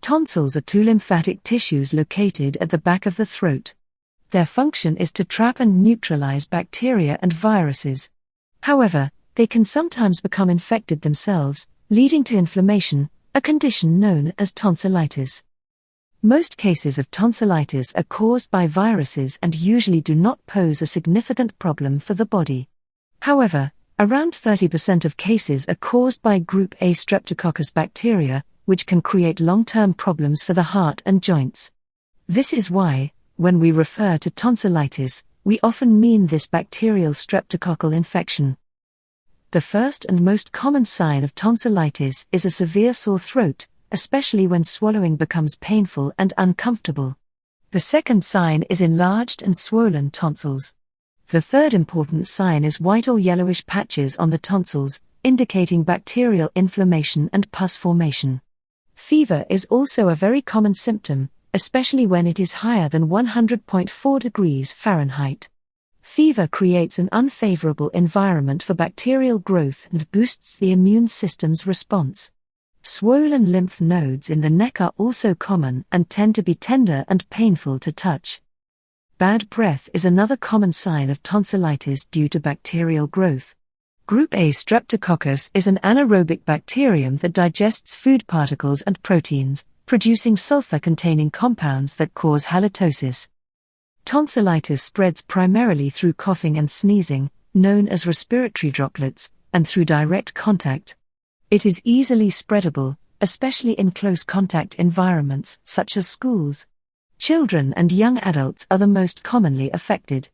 Tonsils are two lymphatic tissues located at the back of the throat. Their function is to trap and neutralize bacteria and viruses. However, they can sometimes become infected themselves, leading to inflammation, a condition known as tonsillitis. Most cases of tonsillitis are caused by viruses and usually do not pose a significant problem for the body. However, around 30% of cases are caused by Group A Streptococcus bacteria, which can create long-term problems for the heart and joints. This is why, when we refer to tonsillitis, we often mean this bacterial streptococcal infection. The first and most common sign of tonsillitis is a severe sore throat, especially when swallowing becomes painful and uncomfortable. The second sign is enlarged and swollen tonsils. The third important sign is white or yellowish patches on the tonsils, indicating bacterial inflammation and pus formation. Fever is also a very common symptom, especially when it is higher than 100.4 degrees Fahrenheit. Fever creates an unfavorable environment for bacterial growth and boosts the immune system's response. Swollen lymph nodes in the neck are also common and tend to be tender and painful to touch. Bad breath is another common sign of tonsillitis due to bacterial growth. Group A Streptococcus is an anaerobic bacterium that digests food particles and proteins, producing sulfur-containing compounds that cause halitosis. Tonsillitis spreads primarily through coughing and sneezing, known as respiratory droplets, and through direct contact. It is easily spreadable, especially in close contact environments such as schools. Children and young adults are the most commonly affected.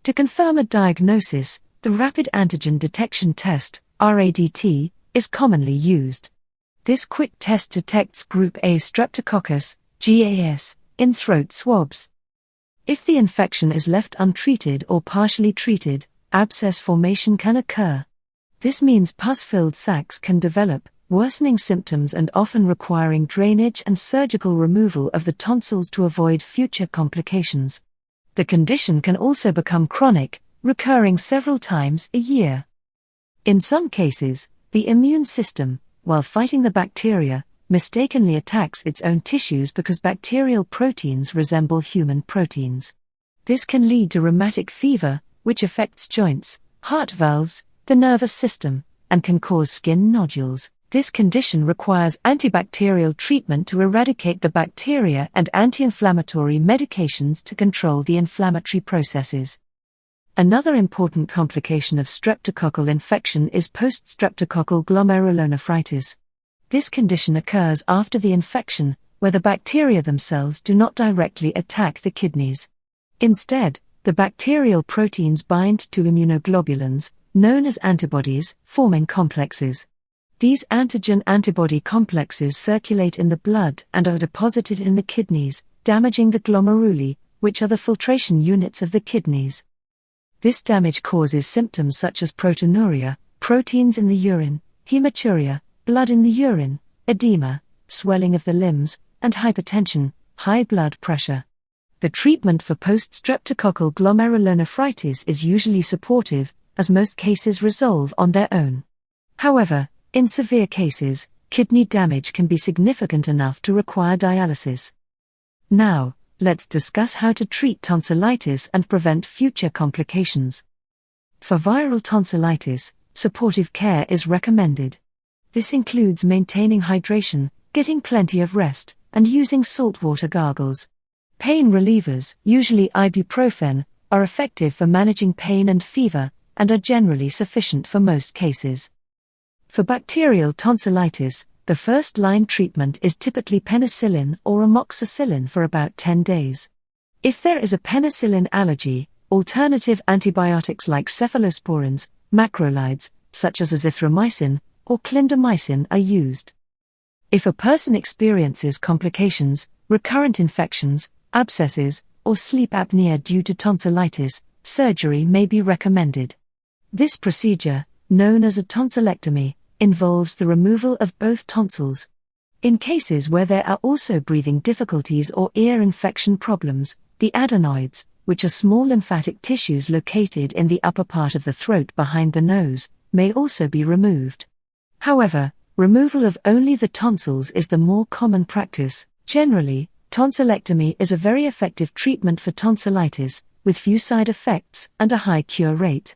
To confirm a diagnosis, the Rapid Antigen Detection Test, RADT, is commonly used. This quick test detects Group A Streptococcus, GAS, in throat swabs. If the infection is left untreated or partially treated, abscess formation can occur. This means pus-filled sacs can develop, worsening symptoms and often requiring drainage and surgical removal of the tonsils to avoid future complications. The condition can also become chronic, recurring several times a year. In some cases, the immune system, while fighting the bacteria, mistakenly attacks its own tissues because bacterial proteins resemble human proteins. This can lead to rheumatic fever, which affects joints, heart valves, the nervous system, and can cause skin nodules. This condition requires antibacterial treatment to eradicate the bacteria and anti-inflammatory medications to control the inflammatory processes. Another important complication of streptococcal infection is post-streptococcal glomerulonephritis. This condition occurs after the infection, where the bacteria themselves do not directly attack the kidneys. Instead, the bacterial proteins bind to immunoglobulins, known as antibodies, forming complexes. These antigen-antibody complexes circulate in the blood and are deposited in the kidneys, damaging the glomeruli, which are the filtration units of the kidneys. This damage causes symptoms such as proteinuria, proteins in the urine, hematuria, blood in the urine, edema, swelling of the limbs, and hypertension, high blood pressure. The treatment for post-streptococcal glomerulonephritis is usually supportive, as most cases resolve on their own. However, in severe cases, kidney damage can be significant enough to require dialysis. Now, let's discuss how to treat tonsillitis and prevent future complications. For viral tonsillitis, supportive care is recommended. This includes maintaining hydration, getting plenty of rest, and using saltwater gargles. Pain relievers, usually ibuprofen, are effective for managing pain and fever, and are generally sufficient for most cases. For bacterial tonsillitis, the first-line treatment is typically penicillin or amoxicillin for about 10 days. If there is a penicillin allergy, alternative antibiotics like cephalosporins, macrolides, such as azithromycin, or clindamycin are used. If a person experiences complications, recurrent infections, abscesses, or sleep apnea due to tonsillitis, surgery may be recommended. This procedure, known as a tonsillectomy, involves the removal of both tonsils. In cases where there are also breathing difficulties or ear infection problems, the adenoids, which are small lymphatic tissues located in the upper part of the throat behind the nose, may also be removed. However, Removal of only the tonsils is the more common practice. Generally, tonsillectomy is a very effective treatment for tonsillitis, with few side effects and a high cure rate.